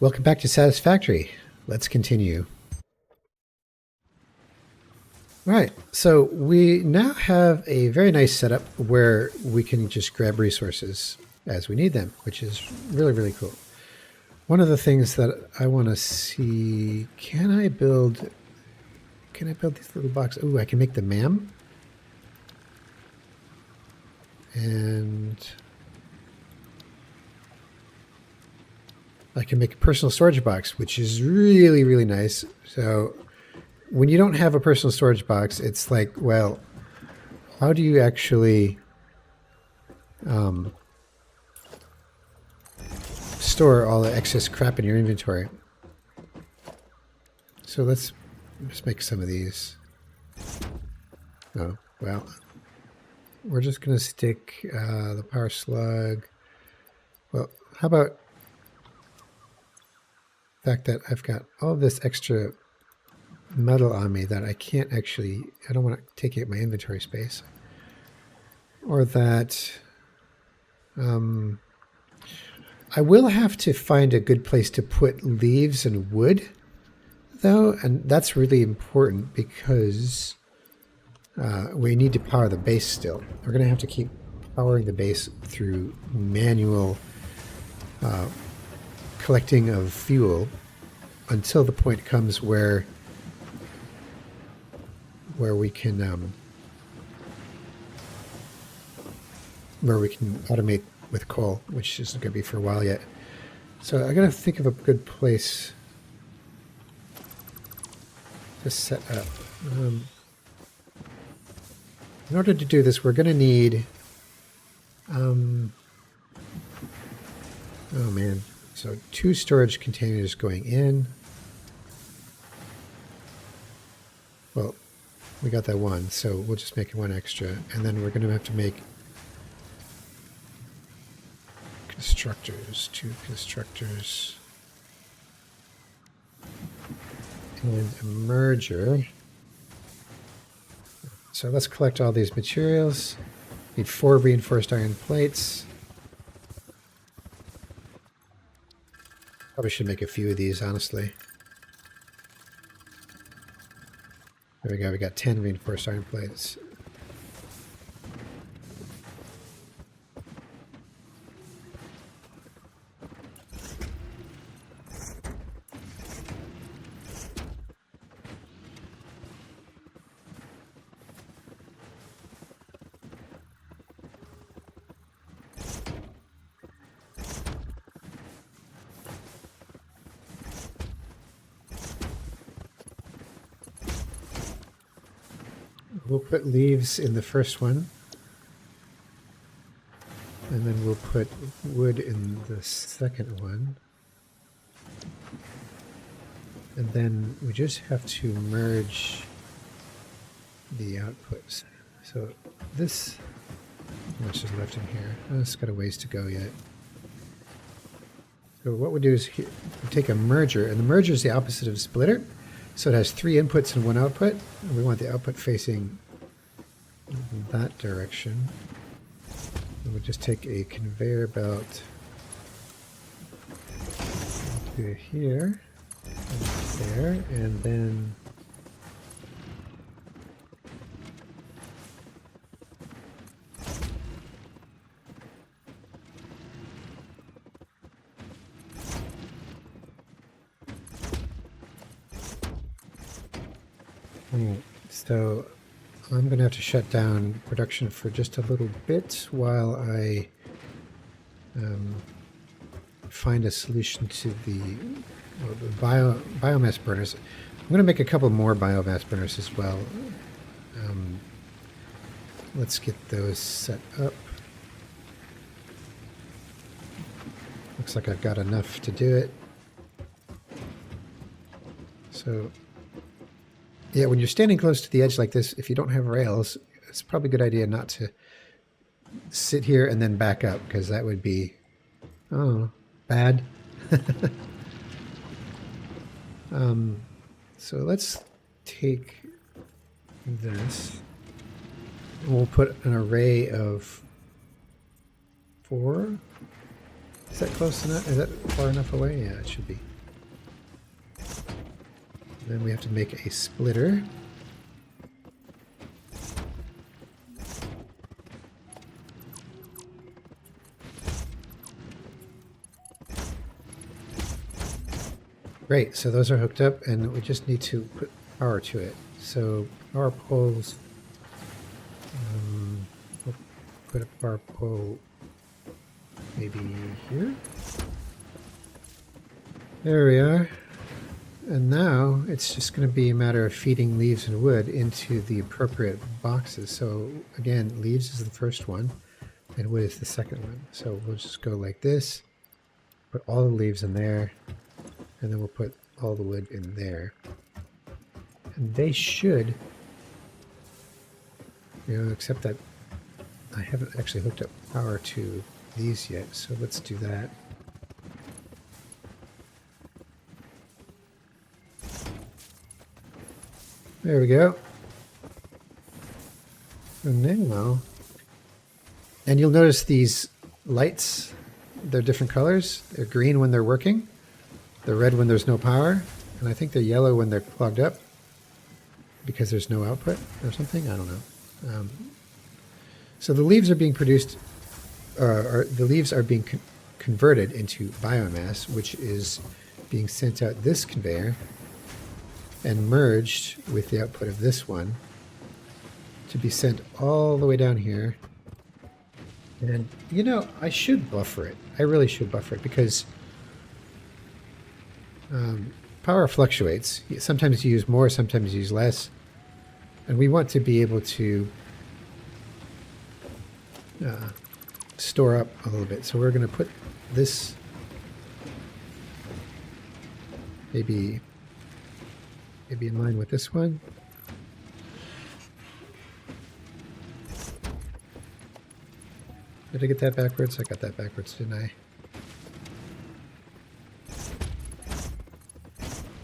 Welcome back to Satisfactory. Let's continue. All right, so we now have a very nice setup where we can just grab resources as we need them, which is really, really cool. One of the things that I want to see, can I build these little boxes? Ooh, I can make the MAM. And I can make a personal storage box, which is really, really nice. So when you don't have a personal storage box, it's like, well, how do you actually store all the excess crap in your inventory? So let's make some of these. Oh, well, we're just going to stick the power slug. Well, how about the fact that I've got all this extra metal on me that I can't actually, I don't want to take out my inventory space. Or that I will have to find a good place to put leaves and wood, though, and that's really important because we need to power the base still. We're going to have to keep powering the base through manual collecting of fuel until the point comes where we can automate with coal, which isn't going to be for a while yet. So I got to think of a good place to set up. In order to do this, we're going to need oh man. So 2 storage containers going in. Well, we got that one, so we'll just make 1 extra. And then we're going to have to make constructors, 2 constructors. And a merger. So let's collect all these materials. Need 4 reinforced iron plates. Probably should make a few of these, honestly. There we go, we got 10 reinforced iron plates. We'll put leaves in the first one, and then we'll put wood in the second one. And then we just have to merge the outputs. So this, how much is left in here? Oh, it's got a ways to go yet. So what we'll do is we'll take a merger, and the merger is the opposite of a splitter. So it has 3 inputs and 1 output. And we want the output facing that direction. And we'll just take a conveyor belt to here, and there, and then so I'm going to have to shut down production for just a little bit while I find a solution to the biomass burners. I'm going to make a couple more biomass burners as well. Let's get those set up. Looks like I've got enough to do it. So yeah, when you're standing close to the edge like this, if you don't have rails, it's probably a good idea not to sit here and then back up, because that would be, bad. So let's take this. We'll put an array of 4. Is that close enough? Is that far enough away? Yeah, it should be. Then we have to make a splitter. Great, so those are hooked up, and we just need to put power to it. So power poles, we'll put a power pole maybe here. There we are. And now it's just going to be a matter of feeding leaves and wood into the appropriate boxes. So again, leaves is the first one, and wood is the second one. So we'll just go like this, put all the leaves in there, and then we'll put all the wood in there. And they should, except that I haven't actually hooked up power to these yet, so let's do that. There we go. And now, and you'll notice these lights, they're different colors. They're green when they're working, they're red when there's no power, and I think they're yellow when they're plugged up because there's no output or something. I don't know. So the leaves are being produced, the leaves are being converted into biomass, which is being sent out this conveyor and merged with the output of this one to be sent all the way down here. And, I should buffer it. I really should buffer it because power fluctuates. Sometimes you use more, sometimes you use less. And we want to be able to store up a little bit. So we're going to put this maybe in line with this one. Did I get that backwards? I got that backwards, didn't I?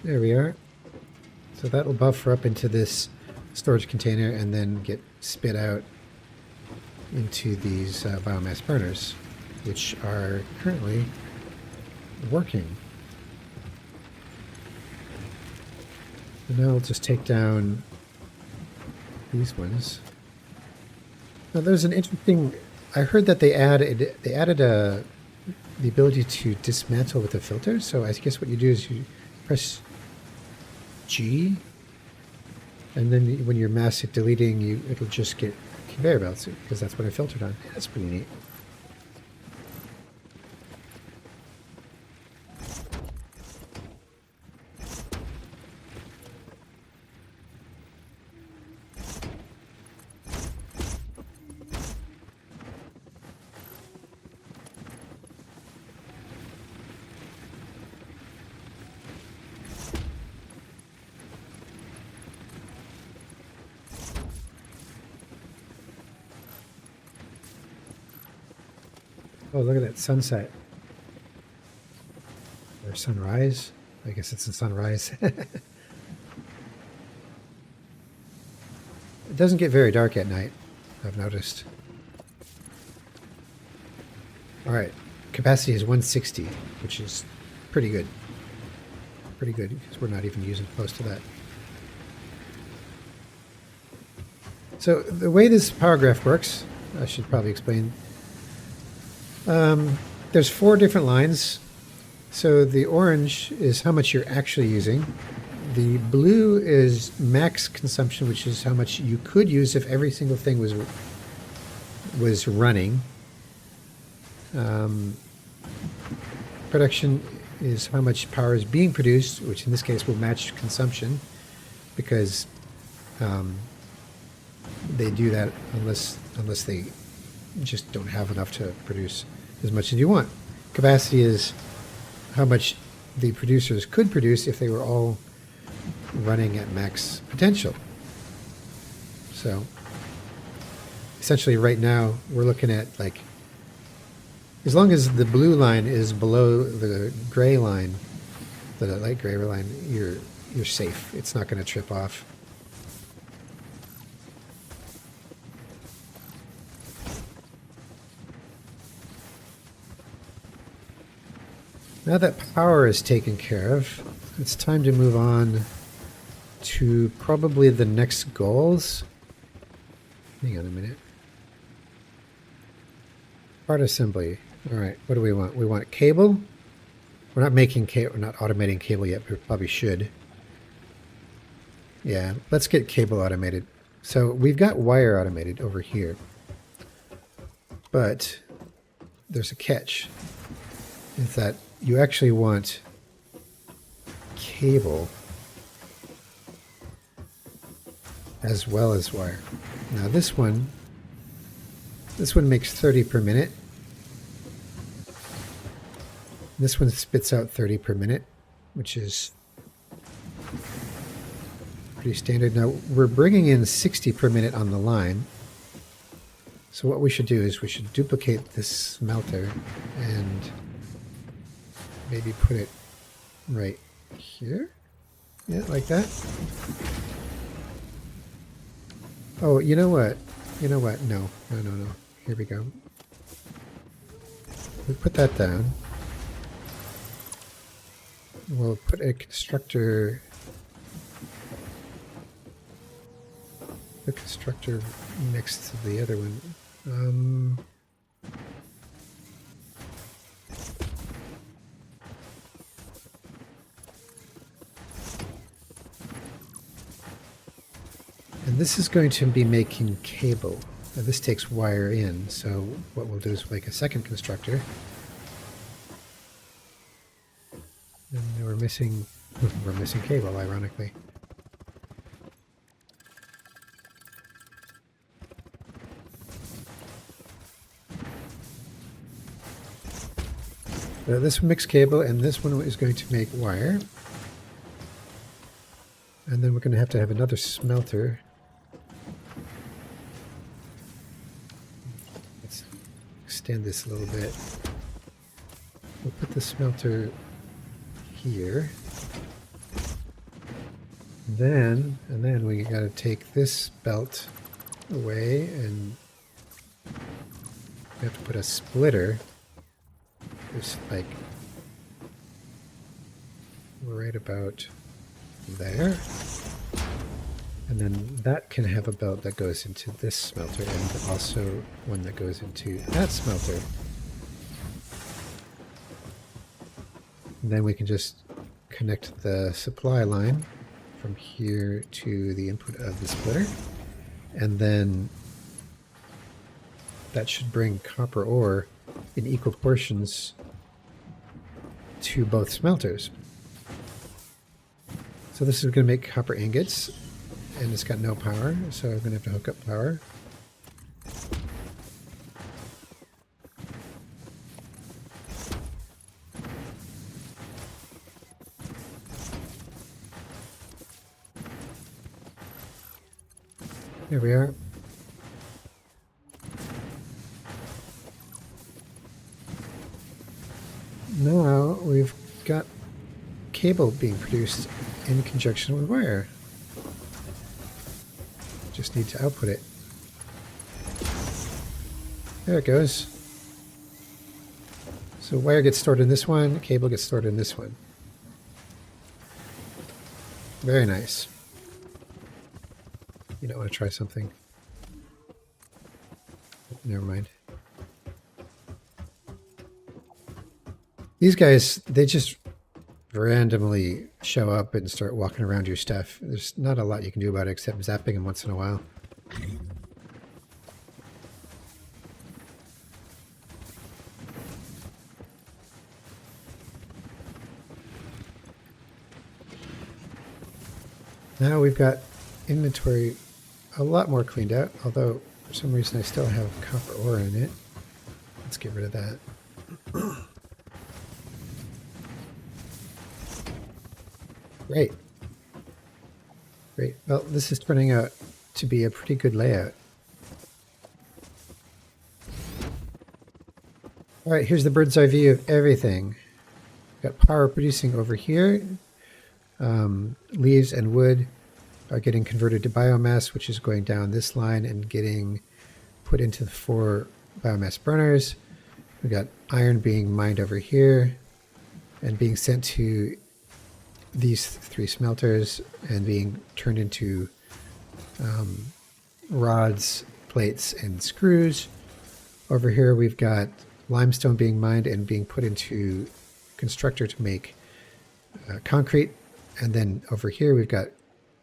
There we are. So that will buffer up into this storage container and then get spit out into these biomass burners, which are currently working. And now I'll just take down these ones. Now there's an interesting, I heard that they added the ability to dismantle with a filter. So I guess what you do is you press G, and then when you're mass deleting, it'll just get conveyor belts because that's what I filtered on. That's pretty neat. Oh, look at that sunset. Or sunrise. I guess it's a sunrise. It doesn't get very dark at night, I've noticed. All right, capacity is 160, which is pretty good. Pretty good, because we're not even using close to that. So the way this power graph works, I should probably explain. There's 4 different lines. So the orange is how much you're actually using. The blue is max consumption, which is how much you could use if every single thing was running. Production is how much power is being produced, which in this case will match consumption, because they do that unless they just don't have enough to produce as much as you want. Capacity is how much the producers could produce if they were all running at max potential. So essentially right now we're looking at, like, as long as the blue line is below the gray line, the light gray line, you're safe. It's not going to trip off. Now that power is taken care of, it's time to move on to probably the next goals. Hang on a minute. Part assembly. All right, what do we want? We want cable. We're not making cable. We're not automating cable yet, but we probably should. Yeah, let's get cable automated. So we've got wire automated over here, but there's a catch. Is that you actually want cable as well as wire. Now this one makes 30 per minute. This one spits out 30 per minute, which is pretty standard. Now we're bringing in 60 per minute on the line. So what we should do is we should duplicate this smelter and maybe put it right here. Yeah, like that. Oh, you know what? You know what? No. Here we go. We put that down. We'll put a constructor next to the other one. And this is going to be making cable. Now this takes wire in, so what we'll do is make a second constructor. And we're missing cable, ironically. This one makes cable, and this one is going to make wire. And then we're going to have another smelter. Let's extend this a little bit. We'll put the smelter here. And then we got to take this belt away, and we have to put a splitter. Just like right about there. And then that can have a belt that goes into this smelter and also one that goes into that smelter. And then we can just connect the supply line from here to the input of the splitter. And then that should bring copper ore in equal portions to both smelters. So this is going to make copper ingots, and it's got no power, so I'm going to have to hook up power. There we are. Now we've got cable being produced in conjunction with wire. Just need to output it. There it goes. So wire gets stored in this one, cable gets stored in this one. Very nice. You don't want to try something. Never mind. These guys, they just randomly show up and start walking around your stuff. There's not a lot you can do about it except zapping them once in a while. Now we've got inventory a lot more cleaned out, although for some reason I still have copper ore in it. Let's get rid of that. Great. Great. Well, this is turning out to be a pretty good layout. All right, here's the bird's eye view of everything. Got power producing over here. Leaves and wood are getting converted to biomass, which is going down this line and getting put into the 4 biomass burners. We got iron being mined over here and being sent to these 3 smelters and being turned into rods, plates, and screws. Over here we've got limestone being mined and being put into constructor to make concrete. And then over here we've got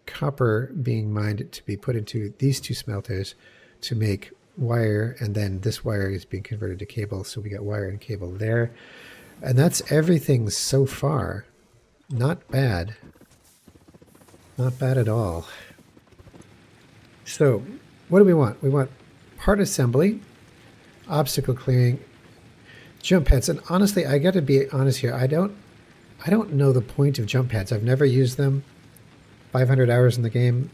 copper being mined to be put into these 2 smelters to make wire, and then this wire is being converted to cable, so we got wire and cable there. And that's everything so far. Not bad. Not bad at all. So what do we want? We want part assembly, obstacle clearing, jump pads. And honestly, I got to be honest here, I don't know the point of jump pads. I've never used them. 500 hours in the game.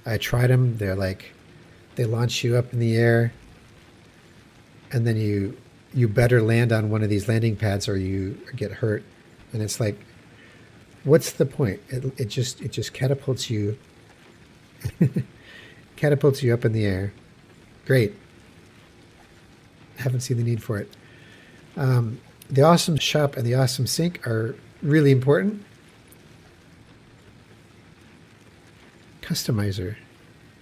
I tried them. They're like, they launch you up in the air, and then you better land on one of these landing pads or you get hurt. And it's like, what's the point? It just catapults you catapults you up in the air. Great. Haven't seen the need for it. The awesome shop and the awesome sink are really important. Customizer.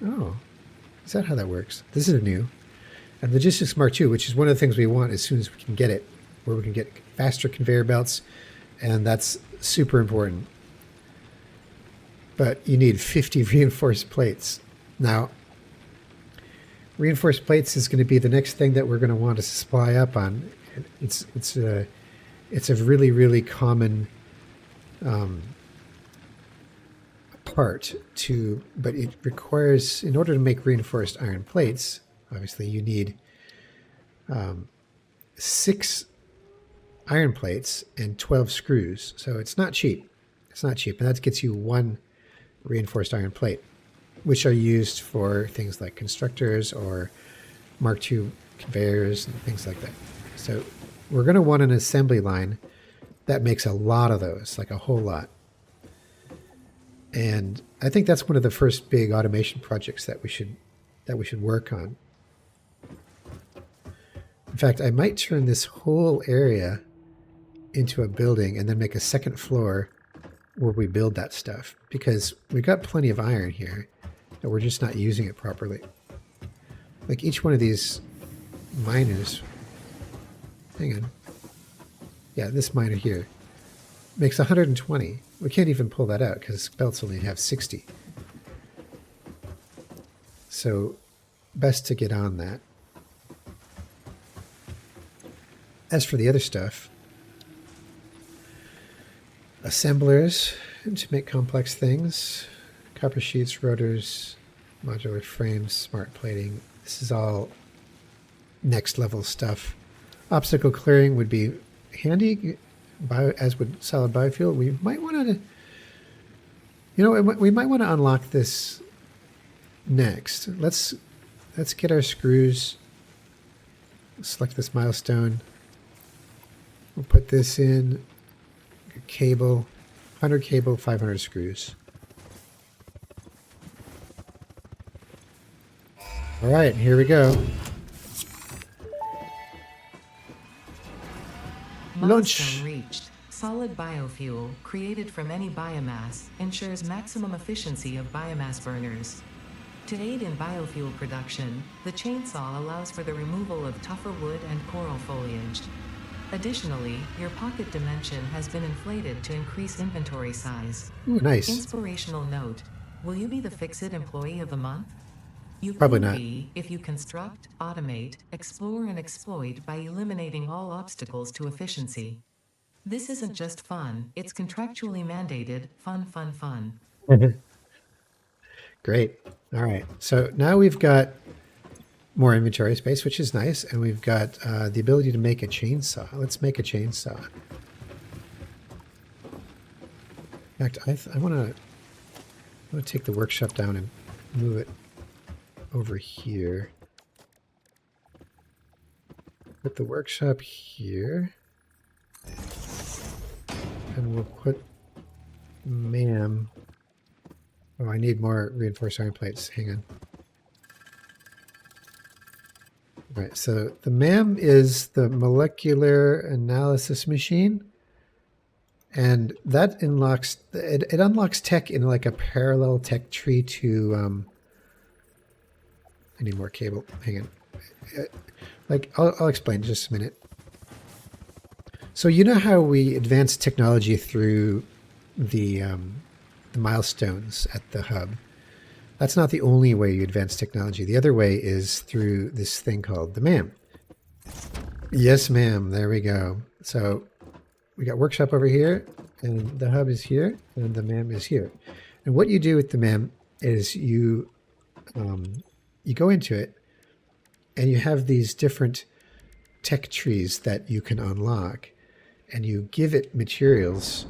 Oh, is that how that works? This is new. And Logistics Mark II, which is one of the things we want as soon as we can get it, where we can get faster conveyor belts, and that's super important. But you need 50 reinforced plates. Now, reinforced plates is going to be the next thing that we're going to want to supply up on. It's a really, really common part to, but it requires, in order to make reinforced iron plates, obviously you need 6 iron plates and 12 screws. So it's not cheap. It's not cheap. And that gets you 1 reinforced iron plate, which are used for things like constructors or Mark II conveyors and things like that. So we're going to want an assembly line that makes a lot of those, like a whole lot. And I think that's one of the first big automation projects that we should work on. In fact, I might turn this whole area into a building and then make a second floor where we build that stuff, because we got plenty of iron here and we're just not using it properly. Like each one of these miners, hang on. Yeah, this miner here makes 120. We can't even pull that out because belts only have 60. So best to get on that. As for the other stuff, assemblers to make complex things, copper sheets, rotors, modular frames, smart plating. This is all next level stuff. Obstacle clearing would be handy, as would solid biofuel. We might want to, we might want to unlock this next. Let's get our screws. Select this milestone. We'll put this in. Cable, 100 cable, 500 screws. All right, here we go. Milestone reached. Solid biofuel, created from any biomass, ensures maximum efficiency of biomass burners. To aid in biofuel production, the chainsaw allows for the removal of tougher wood and coral foliage. Additionally, your pocket dimension has been inflated to increase inventory size. Ooh, nice. Inspirational note: will you be the Fix-It Employee of the Month? You Probably could not. be if you construct, automate, explore, and exploit by eliminating all obstacles to efficiency. This isn't just fun, it's contractually mandated fun, fun, fun. Great. All right. So now we've got more inventory space, which is nice, and we've got the ability to make a chainsaw. Let's make a chainsaw. In fact, I want to take the workshop down and move it over here. Put the workshop here, and we'll put MAM. Oh, I need more reinforced iron plates. Hang on. Right, so the MAM is the molecular analysis machine, And that unlocks it unlocks tech in like a parallel tech tree to. I need more cable. Hang on. Like I'll explain in just a minute. So you know how we advance technology through the milestones at the hub. That's not the only way you advance technology. The other way is through this thing called the MAM. Yes, ma'am. There we go. So we got workshop over here, and the hub is here, and the MAM is here. And what you do with the MAM is you go into it, and you have these different tech trees that you can unlock, and you give it materials.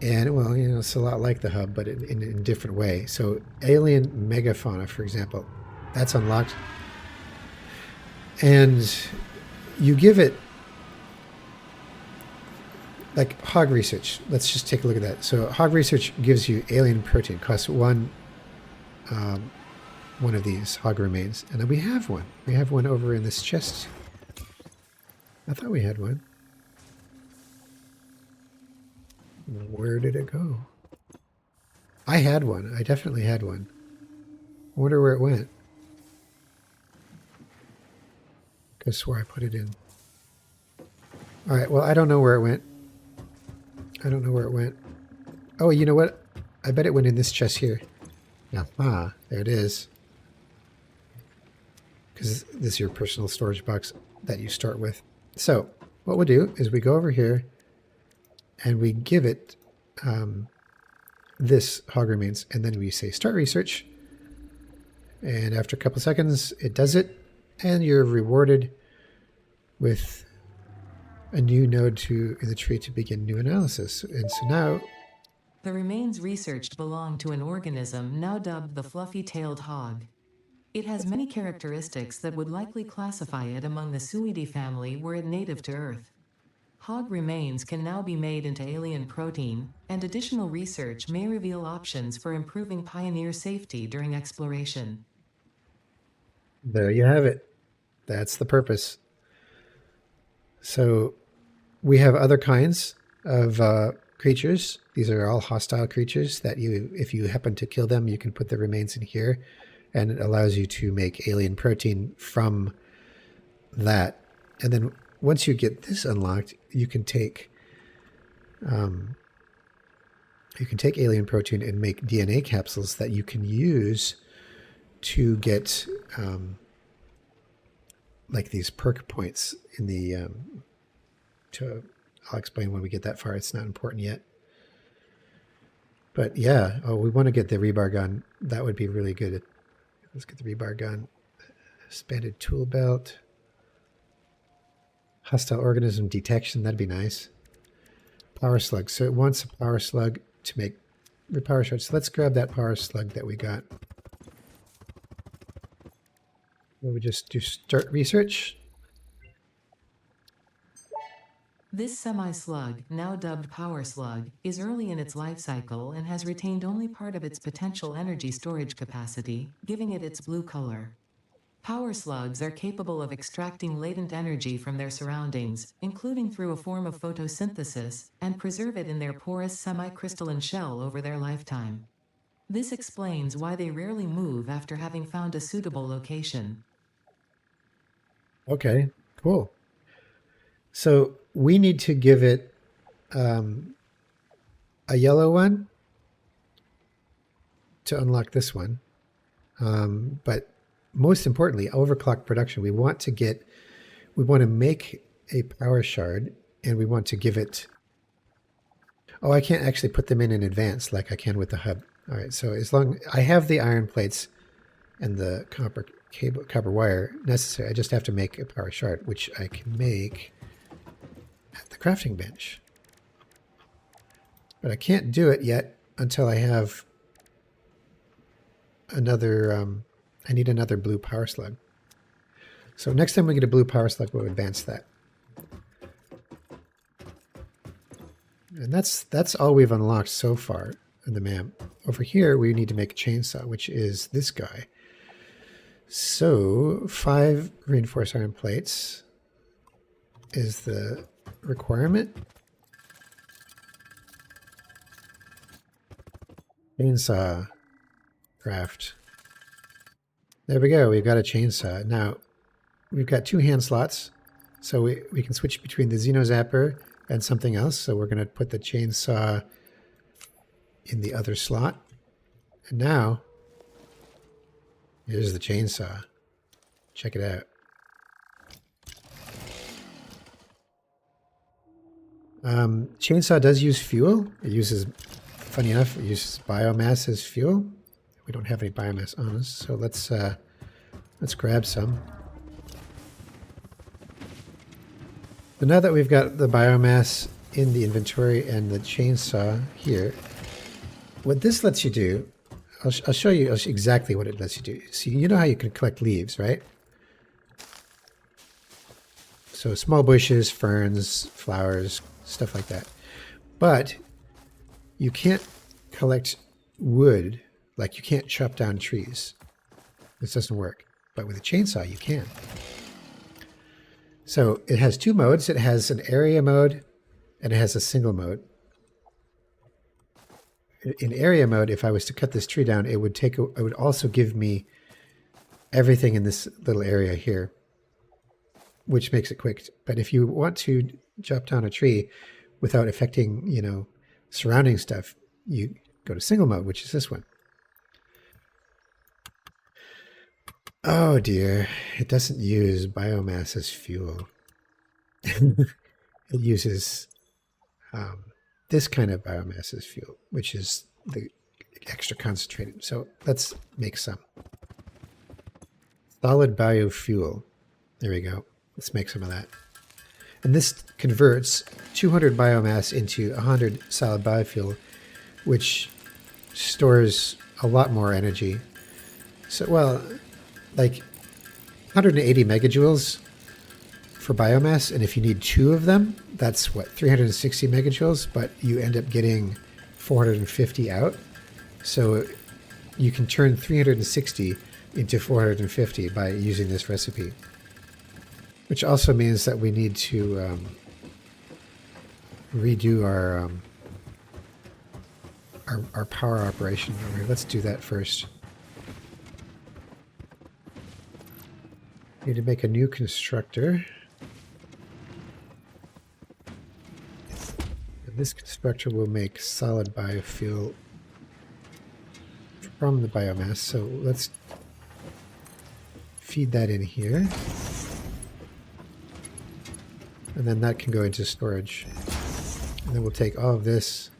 And well, you know, it's a lot like the hub, but in a different way. So alien megafauna, for example, that's unlocked. And you give it like hog research. Let's just take a look at that. So hog research gives you alien protein, costs one of these hog remains. And then we have one. We have one over in this chest. I thought we had one. Where did it go? I had one. I definitely had one. I wonder where it went. Could have swore I put it in. All right. Well, I don't know where it went. I don't know where it went. Oh, you know what? I bet it went in this chest here. Aha, there it is. Because this is your personal storage box that you start with. So what we'll do is we go over here and we give it this hog remains, and then we say start research. And after a couple seconds, it does it, and you're rewarded with a new node in the tree to begin new analysis. And so now The remains researched belong to an organism now dubbed the fluffy-tailed hog. It has many characteristics that would likely classify it among the Suidae family were it native to Earth. Hog remains can now be made into alien protein, and additional research may reveal options for improving pioneer safety during exploration. there you have it. That's the purpose. So we have other kinds of creatures. These are all hostile creatures that if you happen to kill them, you can put the remains in here, and it allows you to make alien protein from that. And then once you get this unlocked, you can take alien protein and make DNA capsules that you can use to get like these perk points in the I'll explain when we get that far. It's not important yet. But yeah, we want to get the rebar gun. That would be really good. Let's get the rebar gun. Expanded tool belt. Hostile organism detection. That'd be nice. Power slug. So it wants a power slug to make power shards. So let's grab that power slug that we got. We just do start research. This semi-slug, now dubbed Power Slug, is early in its life cycle and has retained only part of its potential energy storage capacity, giving it its blue color. Power slugs are capable of extracting latent energy from their surroundings, including through a form of photosynthesis, and preserve it in their porous semi-crystalline shell over their lifetime. This explains why they rarely move after having found a suitable location. Okay, cool. So we need to give it a yellow one to unlock this one. But most importantly, overclock production. We want to make a power shard, and we want to give it. Oh, I can't actually put them in advance like I can with the hub. All right, so as long I have the iron plates and the copper wire necessary, I just have to make a power shard, which I can make at the crafting bench. But I can't do it yet until I have another. I need another blue power slug. So next time we get a blue power slug, we'll advance that. And that's all we've unlocked so far in the map. Over here, we need to make a chainsaw, which is this guy. So 5 reinforced iron plates is the requirement. Chainsaw craft. There we go. We've got a chainsaw. Now, we've got 2 hand slots, so we can switch between the Xeno Zapper and something else. So we're going to put the chainsaw in the other slot. And now, here's the chainsaw. Check it out. Chainsaw does use fuel. It uses, funny enough, it uses biomass as fuel. We don't have any biomass on us, so let's grab some. So now that we've got the biomass in the inventory and the chainsaw here, what this lets you do, I'll show you exactly what it lets you do. See, you know how you can collect leaves, right? So small bushes, ferns, flowers, stuff like that. But you can't collect wood, like you can't chop down trees. This doesn't work. But with a chainsaw, you can. So it has 2 modes. It has an area mode and it has a single mode. In area mode, if I was to cut this tree down, it would also give me everything in this little area here, which makes it quick. But if you want to chop down a tree without affecting, surrounding stuff, you go to single mode, which is this one. Oh dear, it doesn't use biomass as fuel. It uses this kind of biomass as fuel, which is the extra concentrated. So let's make some. Solid biofuel. There we go. Let's make some of that. And this converts 200 biomass into 100 solid biofuel, which stores a lot more energy. So, well, like 180 megajoules for biomass, and if you need 2 of them, that's what, 360 megajoules, but you end up getting 450 out. So you can turn 360 into 450 by using this recipe. Which also means that we need to redo our power operation over here. Let's do that first. Need to make a new constructor. And this constructor will make solid biofuel from the biomass. So let's feed that in here. And then that can go into storage. And then we'll take all of this.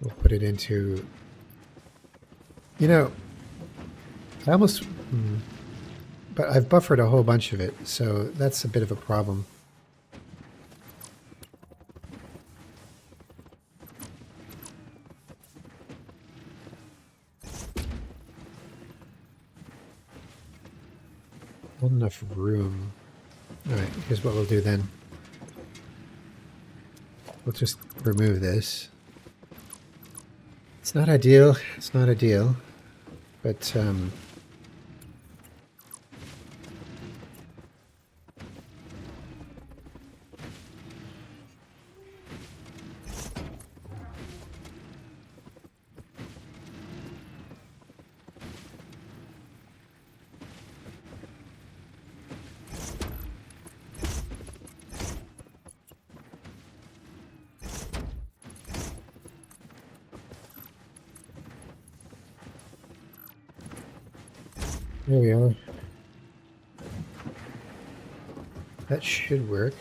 We'll put it into... I almost... But I've buffered a whole bunch of it, so that's a bit of a problem. Not enough room. Alright, here's what we'll do then. We'll just remove this. It's not ideal, but there we are. That should work.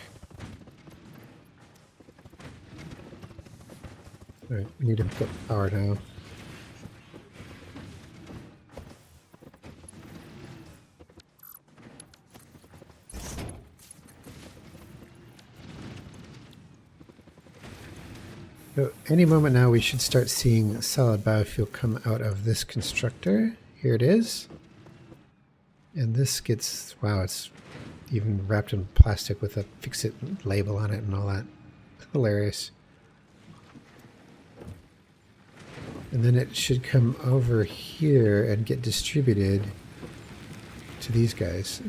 Alright, we need to hook up power now. So any moment now we should start seeing solid biofuel come out of this constructor. Here it is. And this gets, wow, it's even wrapped in plastic with a fix-it label on it and all that. Hilarious. And then it should come over here and get distributed to these guys.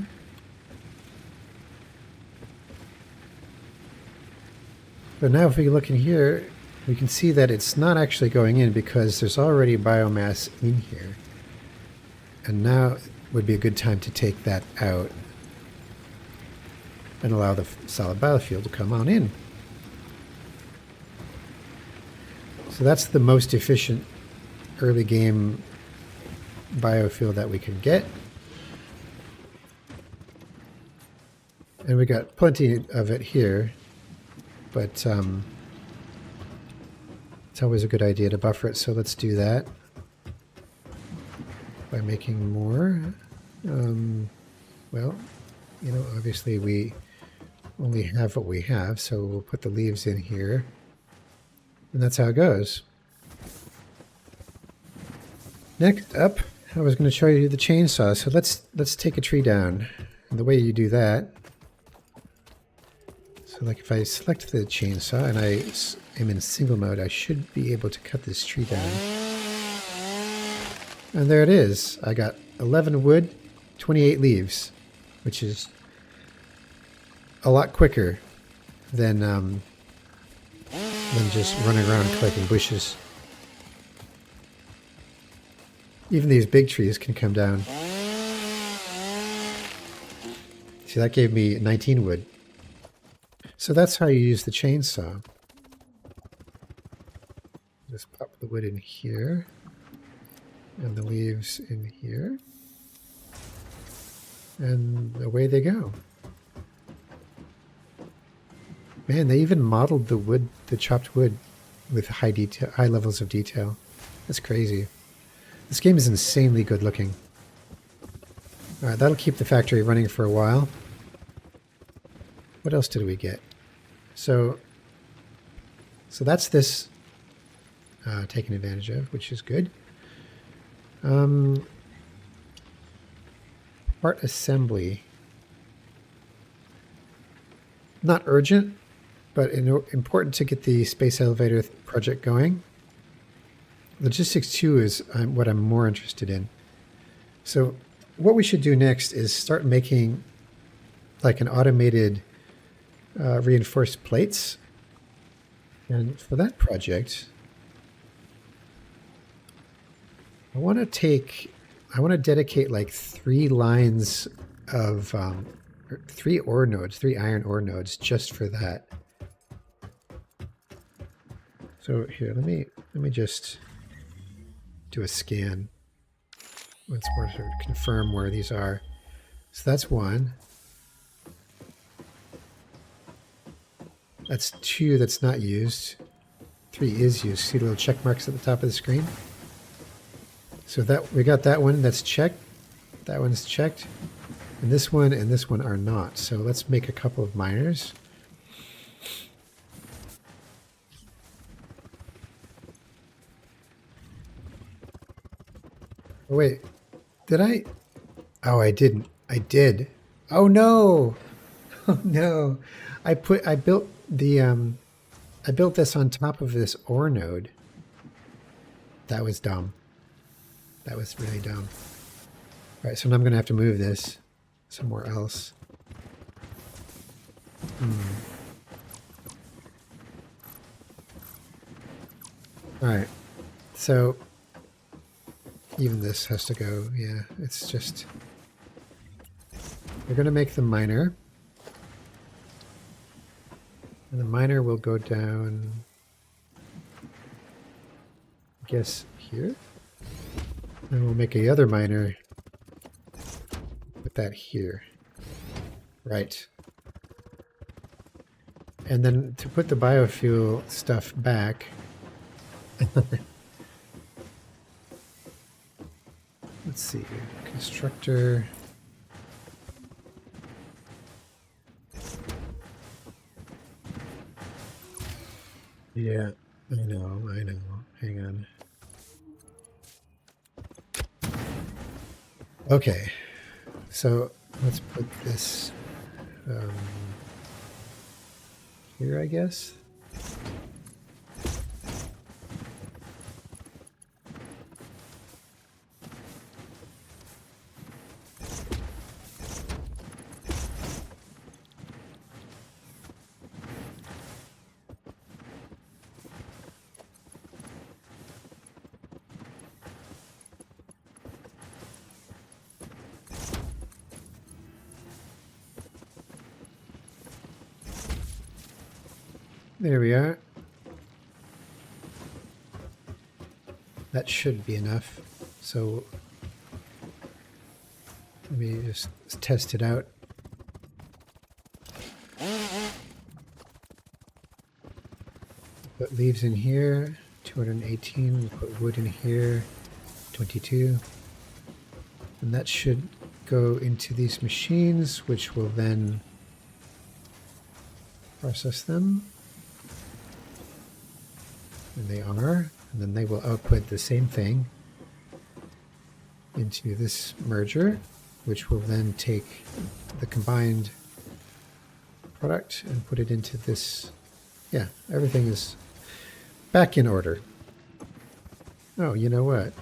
So now if we look in here, we can see that it's not actually going in because there's already biomass in here. And now would be a good time to take that out and allow the solid biofuel to come on in. So that's the most efficient early game biofuel that we can get. And we got plenty of it here, but it's always a good idea to buffer it, so let's do that by making more. Well, you know, obviously we only have what we have, so we'll put the leaves in here, and that's how it goes. Next up, I was going to show you the chainsaw, so let's take a tree down. And the way you do that, so like if I select the chainsaw and I am in single mode, I should be able to cut this tree down. And there it is. I got 11 wood, 28 leaves, which is a lot quicker than just running around collecting bushes. Even these big trees can come down. See, that gave me 19 wood. So that's how you use the chainsaw. Just pop the wood in here and the leaves in here, and away they go. Man, they even modeled the wood, the chopped wood, with high levels of detail. That's crazy. This game is insanely good looking. All right, that'll keep the factory running for a while. What else did we get? So that's this taken advantage of, which is good. Part assembly. Not urgent, but important to get the space elevator project going. Logistics 2 is what I'm more interested in. So what we should do next is start making like an automated reinforced plates. And for that project, I want to dedicate like 3 lines of 3 ore nodes, 3 iron ore nodes just for that. So here, let me just do a scan once more to confirm where these are. So that's 1. That's 2 that's not used. 3 is used. See the little check marks at the top of the screen? So that we got that one that's checked. That one's checked. And this one are not. So let's make a couple of miners. Oh wait, did I? Oh, I didn't. I did. Oh no! Oh no! I built this on top of this ore node. That was dumb. That was really dumb. All right, so now I'm gonna have to move this somewhere else. All right, so even this has to go. Yeah, it's just we're gonna make the miner, and the miner will go down, I guess, here. And we'll make a other miner. Put that here. Right. And then to put the biofuel stuff back. Let's see. Constructor. Yeah, I know. Hang on. Okay, so let's put this here, I guess. There we are. That should be enough. So let me just test it out. Put leaves in here, 218. We'll put wood in here, 22. And that should go into these machines, which will then process them. And they are. And then they will output the same thing into this merger, which will then take the combined product and put it into this. Yeah, everything is back in order. Oh, you know what?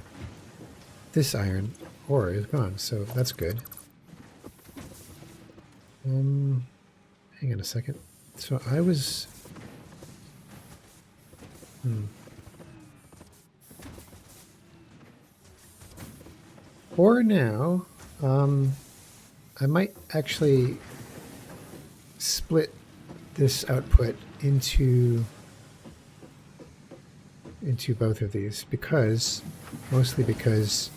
This iron ore is gone, so that's good. Hang on a second. So I was... For now, I might actually split this output into both of these mostly because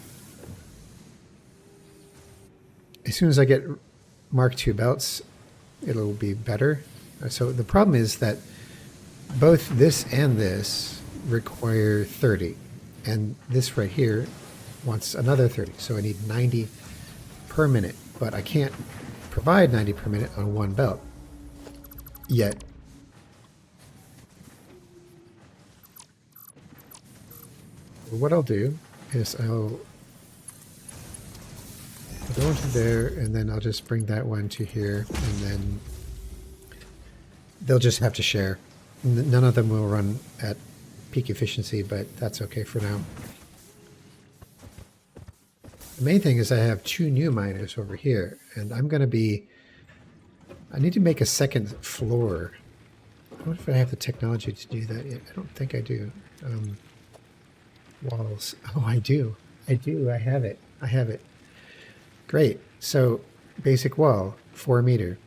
as soon as I get Mark II belts, it'll be better. So the problem is that both this and this require 30, and this right here wants another 30. So I need 90 per minute, but I can't provide 90 per minute on one belt yet. What I'll do is I'll go into there, and then I'll just bring that one to here, and then they'll just have to share. None of them will run at peak efficiency, but that's okay for now. The main thing is I have 2 new miners over here, and I need to make a second floor. I wonder if I have the technology to do that yet. I don't think I do. Walls. Oh, I do. I have it. Great. So basic wall, 4 meter.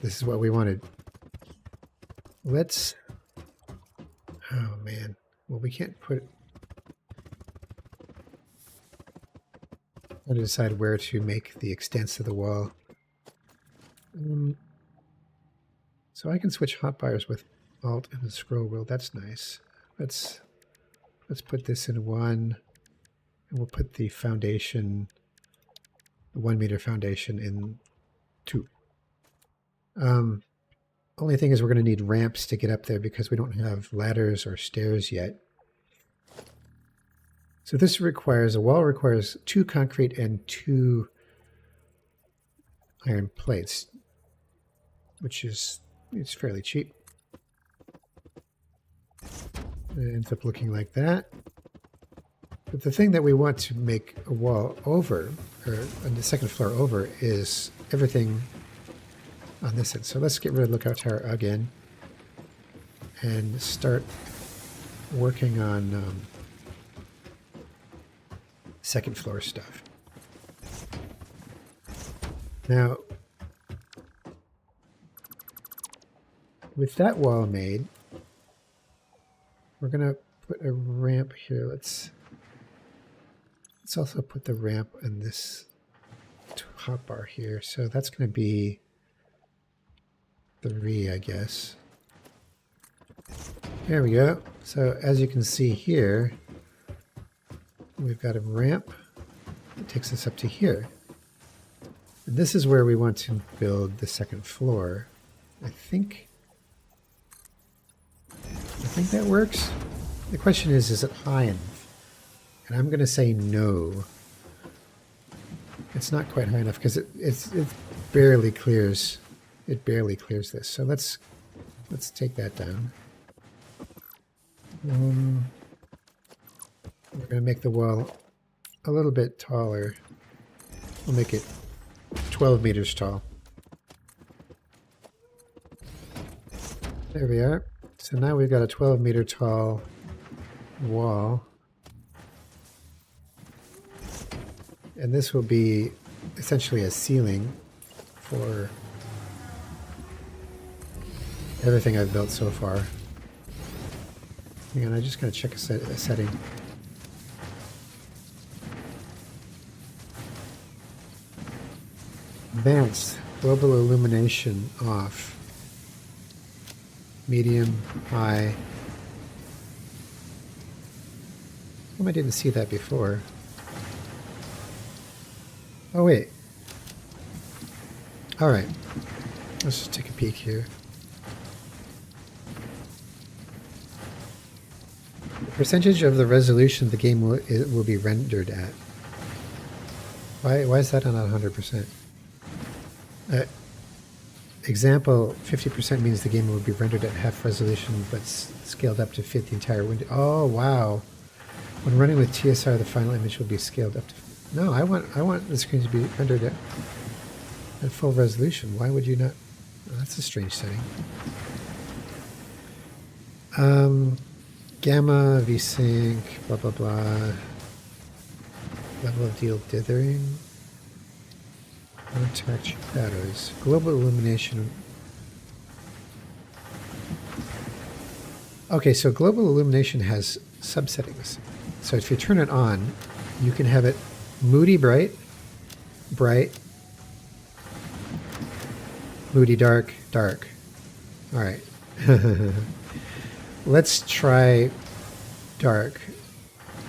This is what we wanted. Let's... Oh, man. Well, we can't put... I decide where to make the extents of the wall. So I can switch hotbars with Alt and the scroll wheel. That's nice. Let's put this in 1, and we'll put the foundation, the 1 meter foundation, in 2. Only thing is we're going to need ramps to get up there because we don't have ladders or stairs yet. So this requires, a wall requires 2 concrete and 2 iron plates, which is, it's fairly cheap. It ends up looking like that. But the thing that we want to make a wall over, or on the second floor over, is everything on this end. So let's get rid of Lookout Tower again and start working on second floor stuff. Now, with that wall made, we're going to put a ramp here. Let's also put the ramp in this hotbar here. So that's going to be 3, I guess. There we go. So as you can see here, we've got a ramp that takes us up to here. And this is where we want to build the second floor. I think that works. The question is it high enough? And I'm going to say no. It's not quite high enough because it barely clears. It barely clears this. So let's take that down. We're going to make the wall a little bit taller. We'll make it 12 meters tall. There we are. So now we've got a 12 meter tall wall. And this will be essentially a ceiling for everything I've built so far. Hang on, I just gotta check a setting. Advanced. Global illumination off. Medium, high. I didn't see that before. Oh, wait. All right. Let's just take a peek here. The percentage of the resolution the game will be rendered at. Why is that not 100%? Example, 50% means the game will be rendered at half resolution, but scaled up to fit the entire window. Oh, wow. When running with TSR, the final image will be scaled up to... No, I want the screen to be rendered at full resolution. Why would you not? Oh, that's a strange setting. Gamma, VSync, blah, blah, blah. Level of deal dithering. Contact shadows. Global illumination. Okay, so global illumination has subsettings. So if you turn it on, you can have it moody bright, bright, moody dark, dark. All right. Let's try dark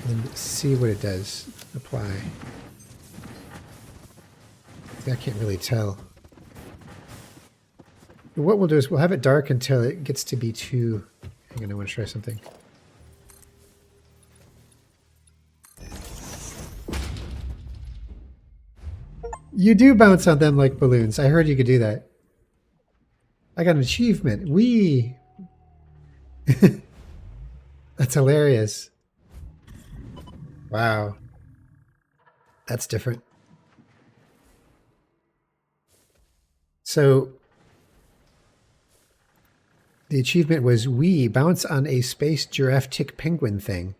and see what it does. Apply. I can't really tell. What we'll do is we'll have it dark until it gets to be too... Hang on, I want to try something. You do bounce on them like balloons. I heard you could do that. I got an achievement. Whee! That's hilarious. Wow. That's different. So the achievement was we bounce on a space giraffe tick penguin thing.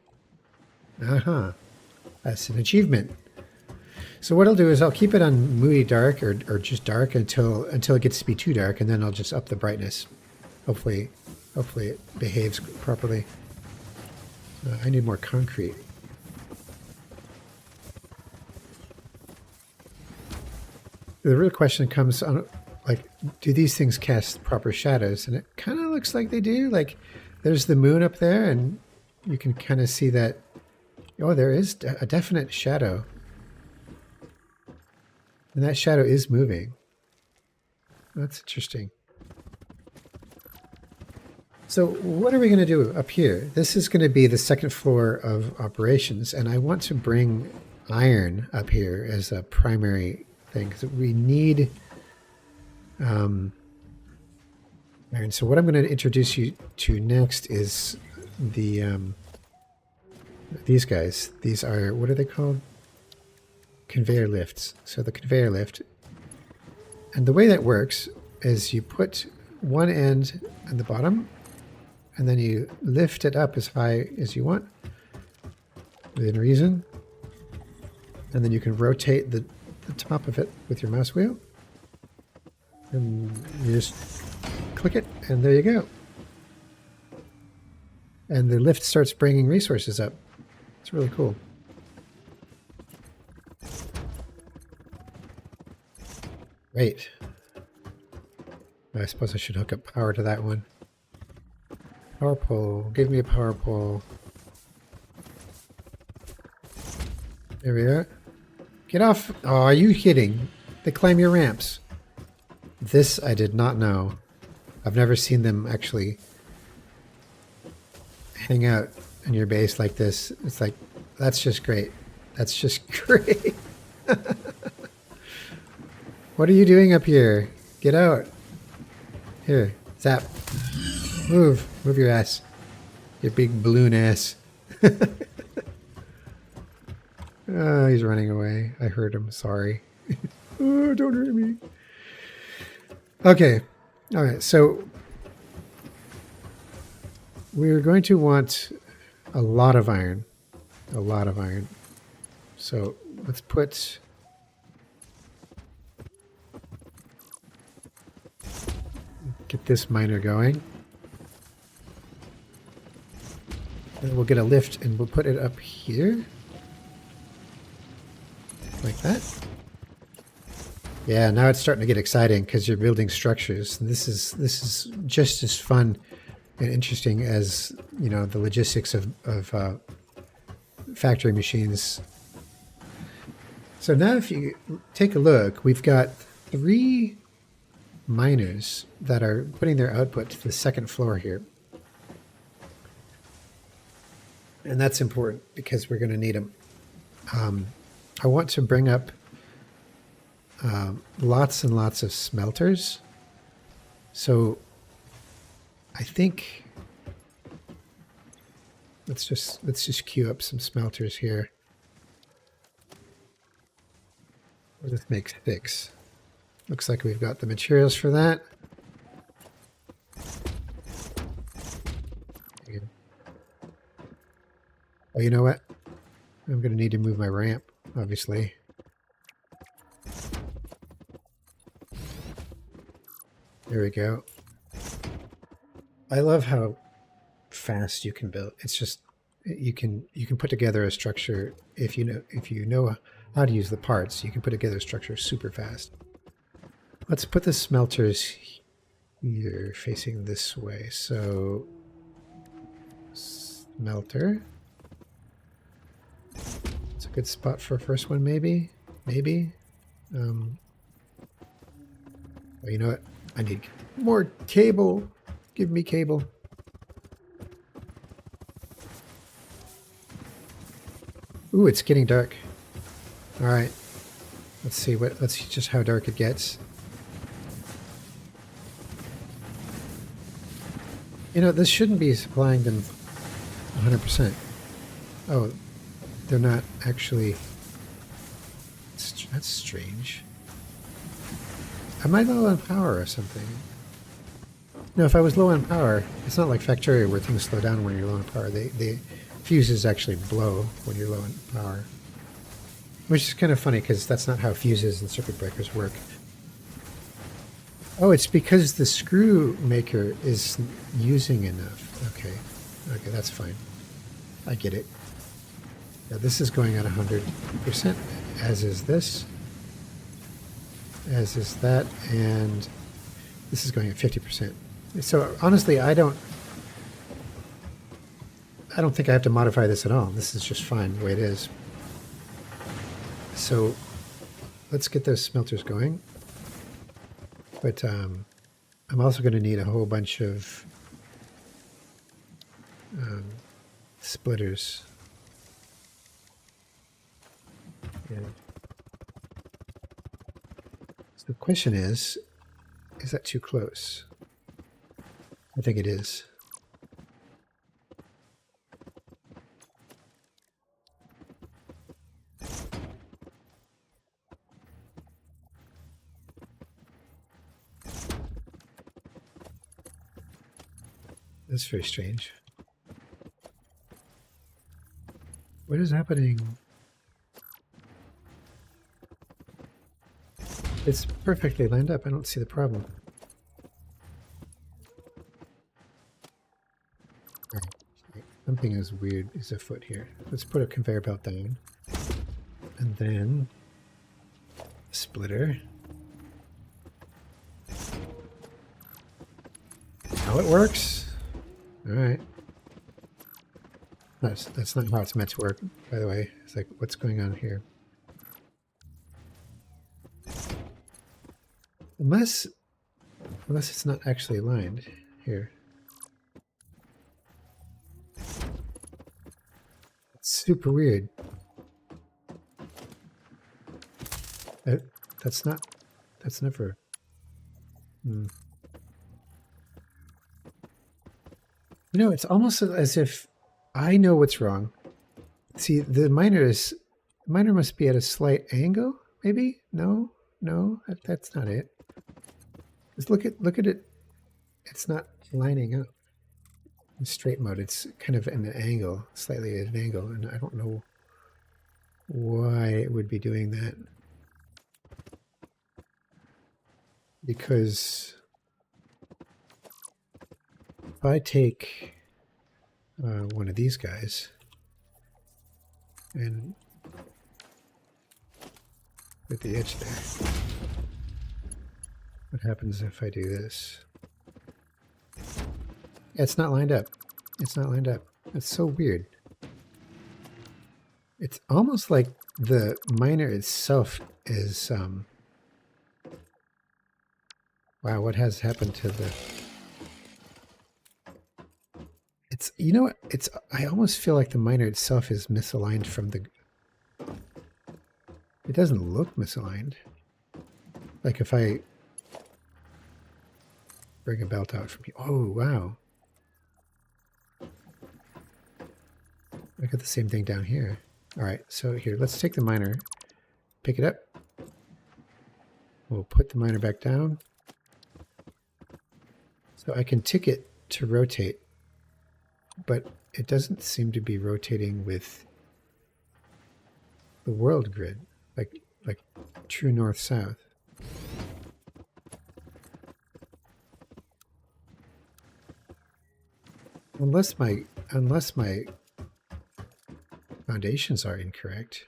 Uh-huh. That's an achievement. So what I'll do is I'll keep it on moody dark or just dark until it gets to be too dark, and then I'll just up the brightness. Hopefully it behaves properly. I need more concrete. The real question comes on, like, do these things cast proper shadows? And it kind of looks like they do. Like, there's the moon up there, and you can kind of see that, oh, there is a definite shadow. And that shadow is moving. That's interesting. So what are we going to do up here? This is going to be the second floor of operations, and I want to bring iron up here as a primary thing, because we need iron. So what I'm going to introduce you to next is the these guys. These are, what are they called? Conveyor lifts. So the conveyor lift, and the way that works is you put one end at the bottom, and then you lift it up as high as you want within reason, and then you can rotate the top of it with your mouse wheel, and you just click it, and there you go. And the lift starts bringing resources up. It's really cool. Great. I suppose I should hook up power to that one. Power pole. Give me a power pole. There we are. Get off. Oh, are you kidding? They climb your ramps. This I did not know. I've never seen them actually hang out in your base like this. It's like, that's just great. That's just great. What are you doing up here? Get out. Here, zap. Move. Move your ass. Your big balloon ass. Oh, he's running away. I heard him. Sorry. Oh, don't hurt me. Okay. All right. So we're going to want a lot of iron. A lot of iron. So let's put... Get this miner going. And we'll get a lift and we'll put it up here. Like that. Yeah, now it's starting to get exciting because you're building structures. And this is just as fun and interesting as, you know, the logistics of factory machines. So now if you take a look, we've got 3 miners that are putting their output to the second floor here. And that's important because we're going to need them. I want to bring up lots and lots of smelters. So I think let's just queue up some smelters here. We'll just make 6. Looks like we've got the materials for that. Oh, you know what? I'm going to need to move my ramp, obviously. There we go. I love how fast you can build. It's just you can put together a structure if you know how to use the parts. You can put together a structure super fast. Let's put the smelters here facing this way. So smelter. It's a good spot for a first one, maybe. Oh, you know what? I need more cable. Give me cable. Ooh, it's getting dark. All right. Let's see just how dark it gets. You know, this shouldn't be supplying them 100%. Oh, they're not actually. That's strange. Am I low on power or something? No, if I was low on power, it's not like Factory where things slow down when you're low on power. The fuses actually blow when you're low on power. Which is kind of funny because that's not how fuses and circuit breakers work. Oh, it's because the screw maker is using enough. Okay, that's fine. I get it. Now this is going at 100%, as is this, as is that, and this is going at 50%. So honestly, I don't think I have to modify this at all. This is just fine the way it is. So let's get those smelters going. But I'm also going to need a whole bunch of splitters. Yeah. So the question is that too close? I think it is. That's very strange. What is happening? It's perfectly lined up. I don't see the problem. Something is weird is afoot here. Let's put a conveyor belt down. And then a splitter. How it works. All right. That's not how it's meant to work, by the way. It's like, what's going on here? Unless it's not actually aligned here. It's super weird. That's never. You know, it's almost as if I know what's wrong. See, the miner must be at a slight angle, maybe? No, that's not it. Just look at it. It's not lining up. In straight mode, it's kind of in an angle, slightly at an angle, and I don't know why it would be doing that. Because if I take one of these guys. And at the edge there. What happens if I do this? Yeah, it's not lined up. It's not lined up. That's so weird. It's almost like the miner itself is... wow, what has happened to the... It's, you know what? It's, I almost feel like the miner itself is misaligned from the... It doesn't look misaligned. Like if I bring a belt out from here. Oh, wow. I got the same thing down here. All right, so here, let's take the miner, pick it up. We'll put the miner back down. So I can tick it to rotate, but it doesn't seem to be rotating with the world grid, like true north-south. Unless my foundations are incorrect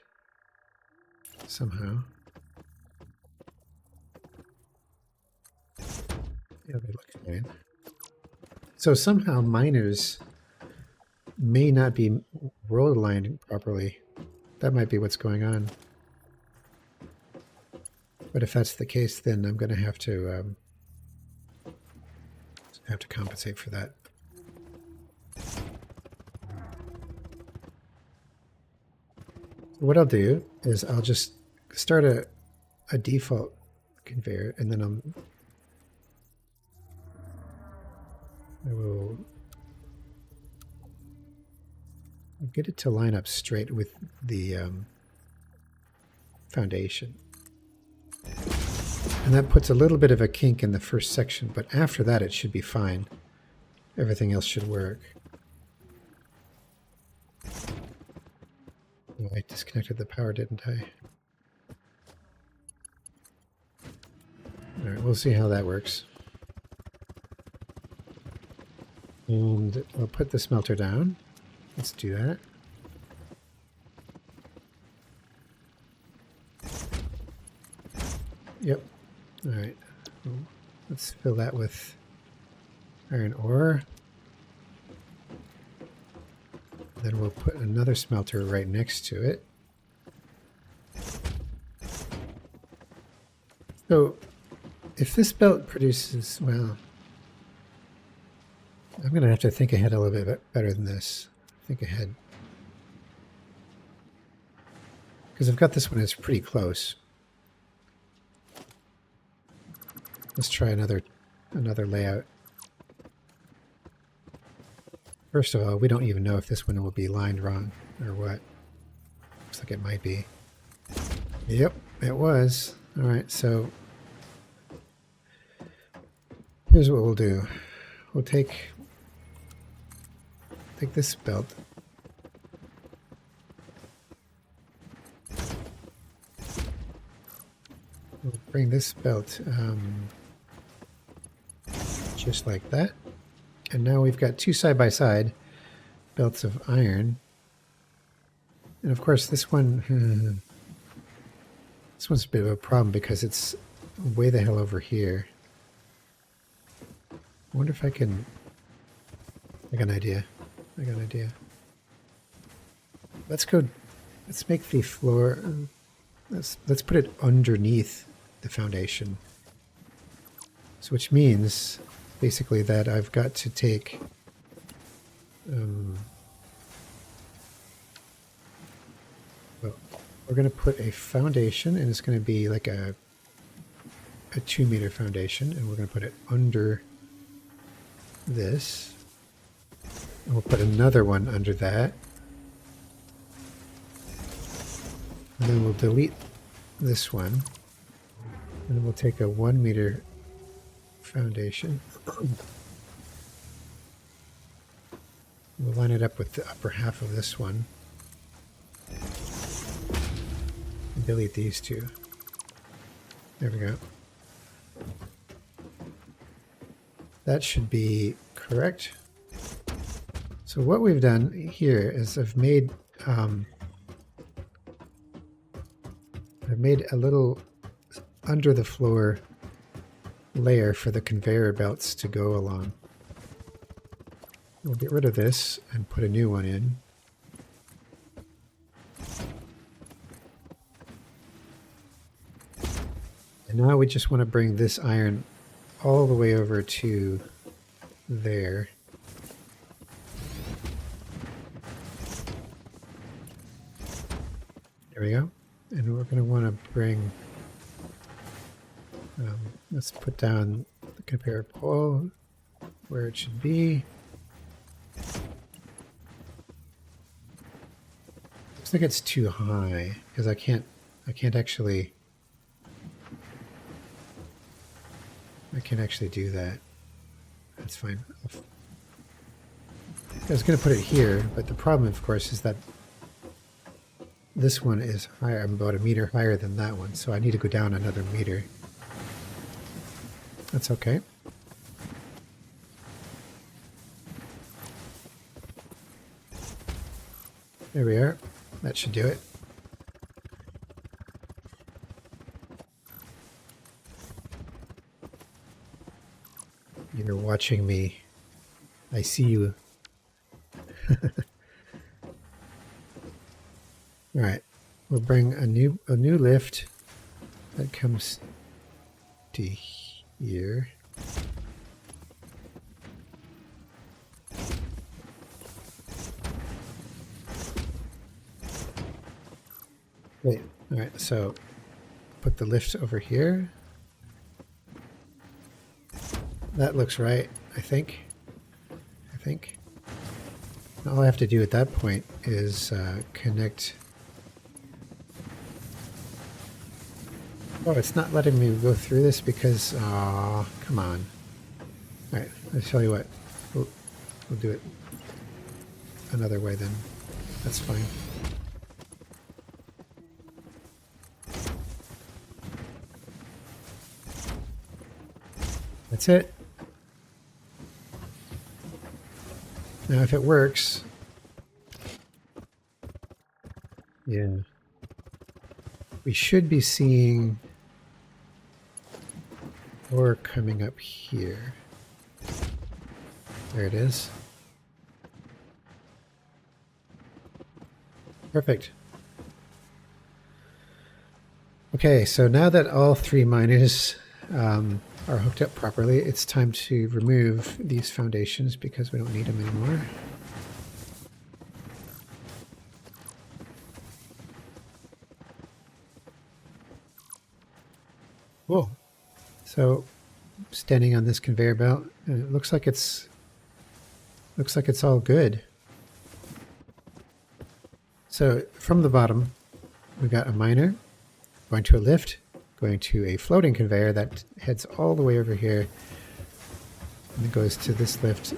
somehow. Yeah, they look fine. So somehow miners may not be world aligned properly. That might be what's going on. But if that's the case, then I'm going to have to compensate for that. What I'll do is I'll just start a default conveyor, and then I will get it to line up straight with the foundation. And that puts a little bit of a kink in the first section, but after that it should be fine. Everything else should work. Oh, I disconnected the power, didn't I? All right, we'll see how that works. And I'll put the smelter down. Let's do that. Yep. All right. Let's fill that with iron ore. Then we'll put another smelter right next to it. So if this belt produces, well, I'm going to have to think ahead a little bit better than this. Think ahead. Because I've got this one that's pretty close. Let's try another layout. First of all, we don't even know if this one will be lined wrong or what. Looks like it might be. Yep, it was. All right, so here's what we'll do. We'll take this belt. We'll bring this belt just like that. And now we've got two side-by-side belts of iron. And of course this one, this one's a bit of a problem because it's way the hell over here. I wonder if I can, I got an idea. Let's make the floor, let's put it underneath the foundation. So which means basically that I've got to take well, we're going to put a foundation, and it's going to be like a 2-meter foundation, and we're going to put it under this, and we'll put another one under that, and then we'll delete this one, and then we'll take a 1-meter foundation. We'll line it up with the upper half of this one. And delete these two. There we go. That should be correct. So what we've done here is I've made a little under the floor layer for the conveyor belts to go along. We'll get rid of this and put a new one in. And now we just want to bring this iron all the way over to there. There we go. And we're going to want to bring, let's put down the conveyor pole where it should be. Looks like it's too high because I can't actually do that. That's fine. I was going to put it here, but the problem, of course, is that this one is higher. I'm about a meter higher than that one, so I need to go down another meter. That's okay. There we are. That should do it. You're watching me. I see you. All right, we'll bring a new lift that comes to here. Wait, all right, so put the lift over here. That looks right, I think. All I have to do at that point is connect. Oh, it's not letting me go through this because, come on. All right, I'll tell you what. We'll do it another way then. That's fine. That's it. Now if it works, yeah, we should be seeing ore coming up here. There it is. Perfect. Okay, so now that all three miners are hooked up properly, it's time to remove these foundations because we don't need them anymore. Whoa. So standing on this conveyor belt, and it looks like it's all good. So from the bottom, we've got a miner going to a lift, going to a floating conveyor that heads all the way over here and it goes to this lift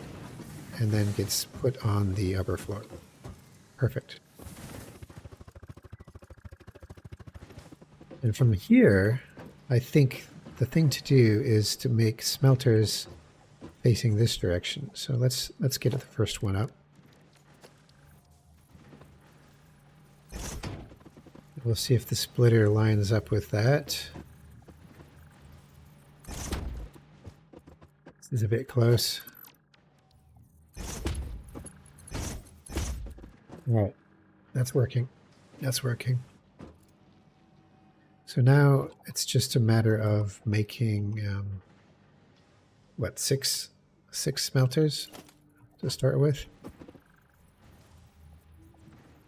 and then gets put on the upper floor. Perfect. And from here, I think the thing to do is to make smelters facing this direction. So let's get the first one up. We'll see if the splitter lines up with that. This is a bit close. All right, that's working. That's working. So now it's just a matter of making, what, six smelters to start with?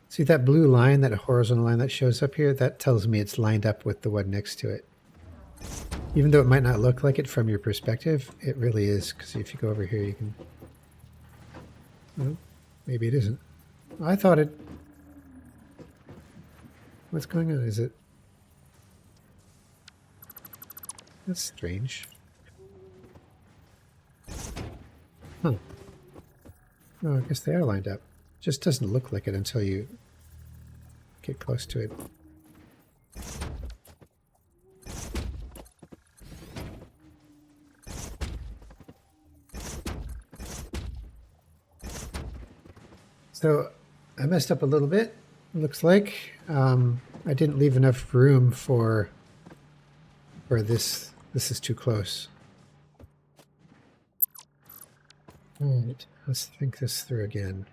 See that blue line, that horizontal line that shows up here? That tells me it's lined up with the one next to it. Even though it might not look like it from your perspective, it really is, because if you go over here, you can... Well, maybe it isn't. I thought it... What's going on? Is it... That's strange. Huh. Oh, I guess they are lined up. Just doesn't look like it until you get close to it. So I messed up a little bit, looks like. I didn't leave enough room for this. This is too close. All right, let's think this through again.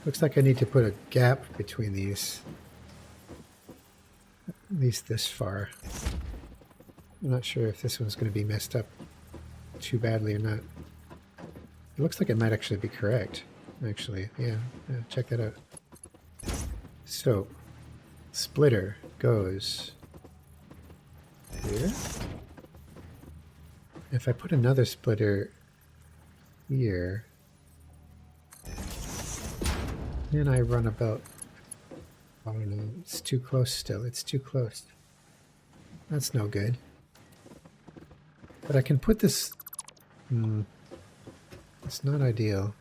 Looks like I need to put a gap between these, at least this far. I'm not sure if this one's going to be messed up too badly or not. It looks like it might actually be correct. Actually, yeah, check that out. So, splitter goes here. If I put another splitter here, then I run about, I don't know, it's too close still, it's too close. That's no good. But I can put this, it's not ideal.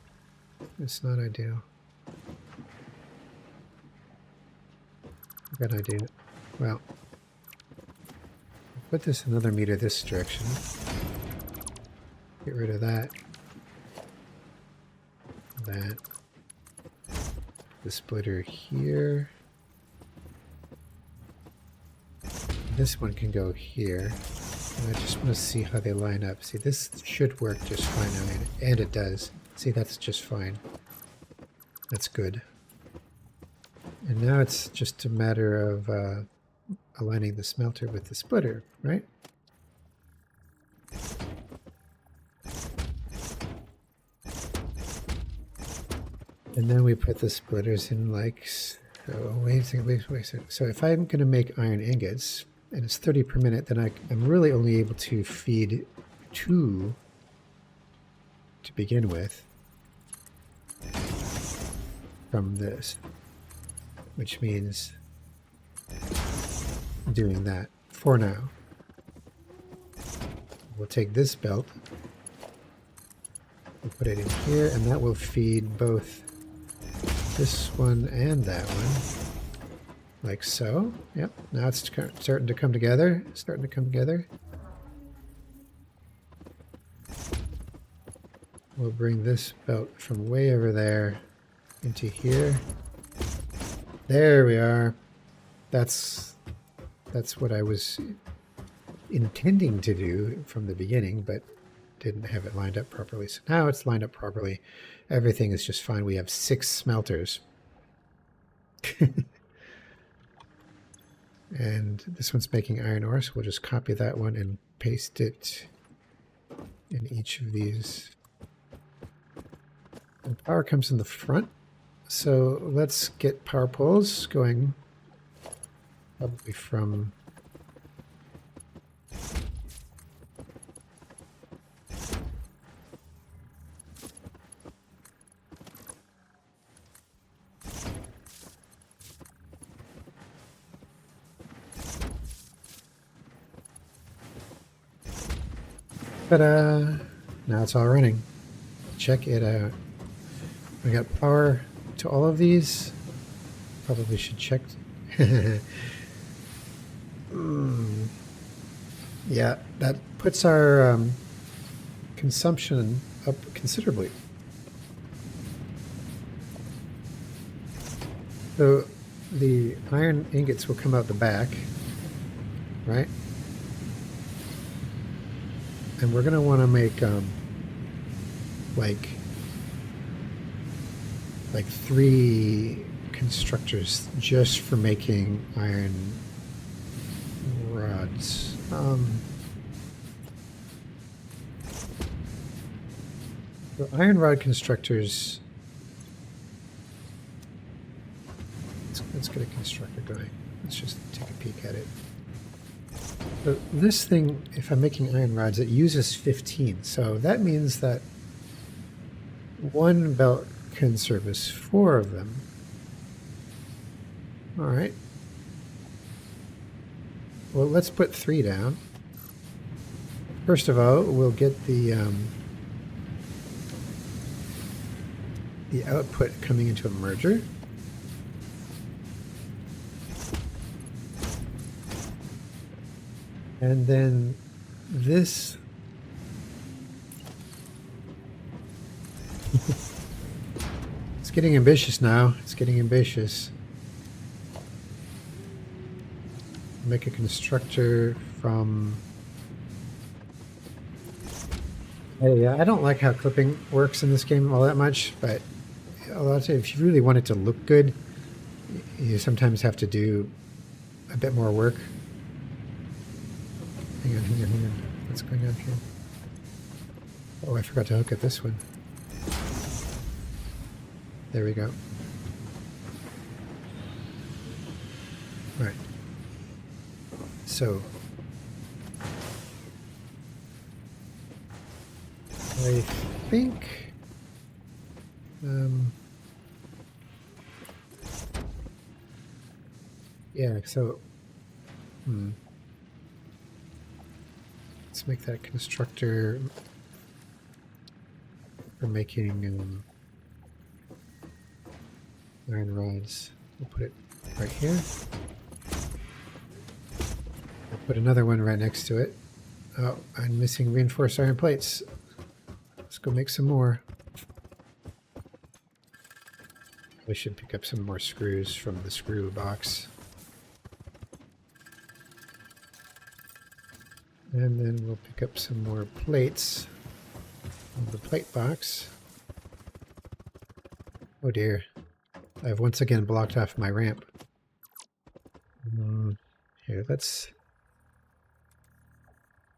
It's not ideal. I've got an idea. Well, put this another meter this direction. Get rid of that. That. The splitter here. This one can go here. And I just want to see how they line up. See, this should work just fine. I mean, and it does. See, that's just fine. That's good. And now it's just a matter of aligning the smelter with the splitter, right? And then we put the splitters in like so. Wait a second. So if I'm going to make iron ingots, and it's 30 per minute, then I'm really only able to feed 2 to begin with from this, which means doing that for now. We'll take this belt, we'll put it in here, and that will feed both this one and that one, like so. Yep, now it's starting to come together, We'll bring this belt from way over there into here. There we are. That's what I was intending to do from the beginning, but didn't have it lined up properly. So now it's lined up properly. Everything is just fine. We have 6 smelters. And this one's making iron ore, so we'll just copy that one and paste it in each of these. And power comes in the front. So let's get power poles going, probably from ta-da! Now it's all running. Check it out. We got power to all of these. Probably should check. Yeah, that puts our consumption up considerably. So the iron ingots will come out the back, right? And we're going to want to make like 3 constructors just for making iron rods. The iron rod constructors. Let's get a constructor going. Let's just take a peek at it. So this thing, if I'm making iron rods, it uses 15. So that means that one belt can service 4 of them. All right. Well, let's put 3 down. First of all, we'll get the output coming into a merger. And then this It's getting ambitious now. It's getting ambitious. Make a constructor from... Yeah, I don't like how clipping works in this game all that much, but a lot of times, if you really want it to look good, you sometimes have to do a bit more work. Hang on, hang on, hang on. What's going on here? Oh, I forgot to hook at this one. There we go. All right. So I think yeah, so let's make that constructor for making iron rods. We'll put it right here. I'll put another one right next to it. Oh, I'm missing reinforced iron plates. Let's go make some more. We should pick up some more screws from the screw box. And then we'll pick up some more plates from the plate box. Oh dear. I've once again blocked off my ramp. Here, let's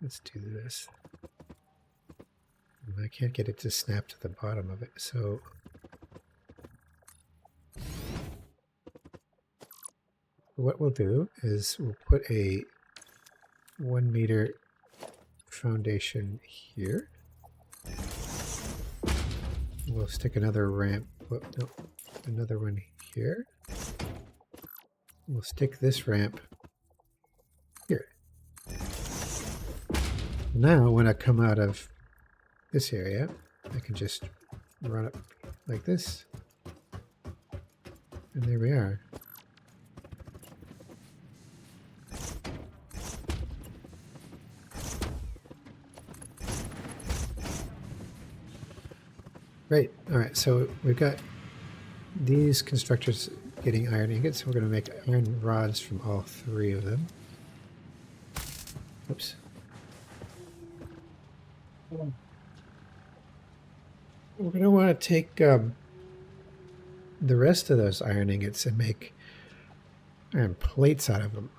do this. I can't get it to snap to the bottom of it, so what we'll do is we'll put a 1 meter foundation here. We'll stick another ramp, no, another one here. We'll stick this ramp here. Now when I come out of this area, I can just run up like this. And there we are. Great. All right, so we've got these constructors getting iron ingots. We're going to make iron rods from all 3 of them. Oops. We're going to want to take the rest of those iron ingots and make iron plates out of them.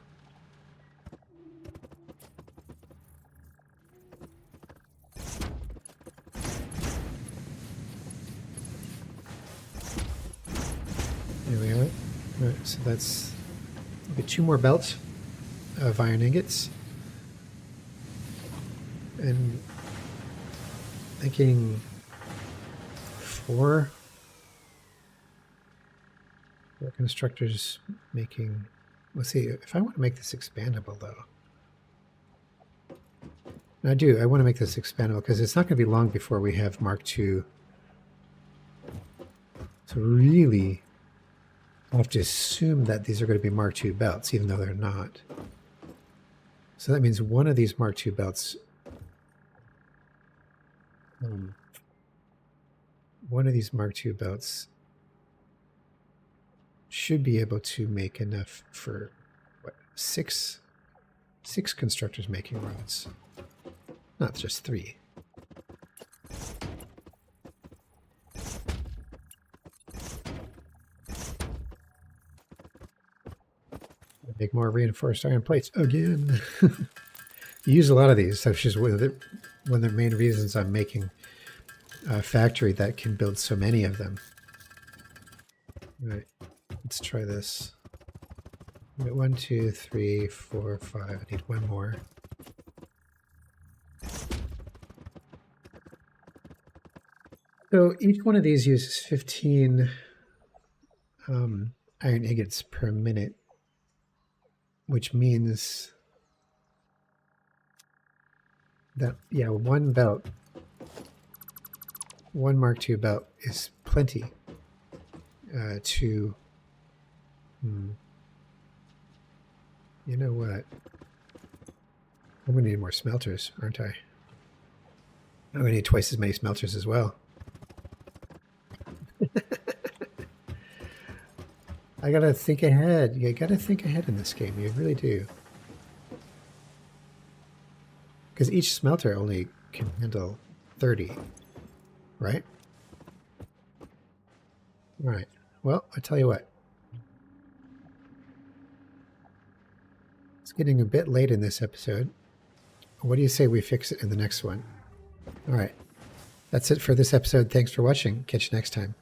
There we are. All right, so that's we'll get 2 more belts of iron ingots. And thinking 4 constructors making... Let's see, if I want to make this expandable though. And I do, I want to make this expandable because it's not going to be long before we have Mark II. So really, I'll have to assume that these are going to be Mark II belts, even though they're not. So that means one of these Mark II belts... one of these Mark II belts should be able to make enough for what, six constructors making rods, not just 3. Make more reinforced iron plates again. You use a lot of these. That's just one of the main reasons I'm making a factory that can build so many of them. All right, let's try this. 1, 2, 3, 4, 5. I need 1 more. So each one of these uses 15 iron ingots per minute, which means that, yeah, 1 belt, 1 Mark II belt is plenty to... You know what? I'm going to need more smelters, aren't I? I'm going to need twice as many smelters as well. I gotta think ahead. You gotta think ahead in this game. You really do. Because each smelter only can handle 30, right? All right. Well, I tell you what. It's getting a bit late in this episode. What do you say we fix it in the next one? All right. That's it for this episode. Thanks for watching. Catch you next time.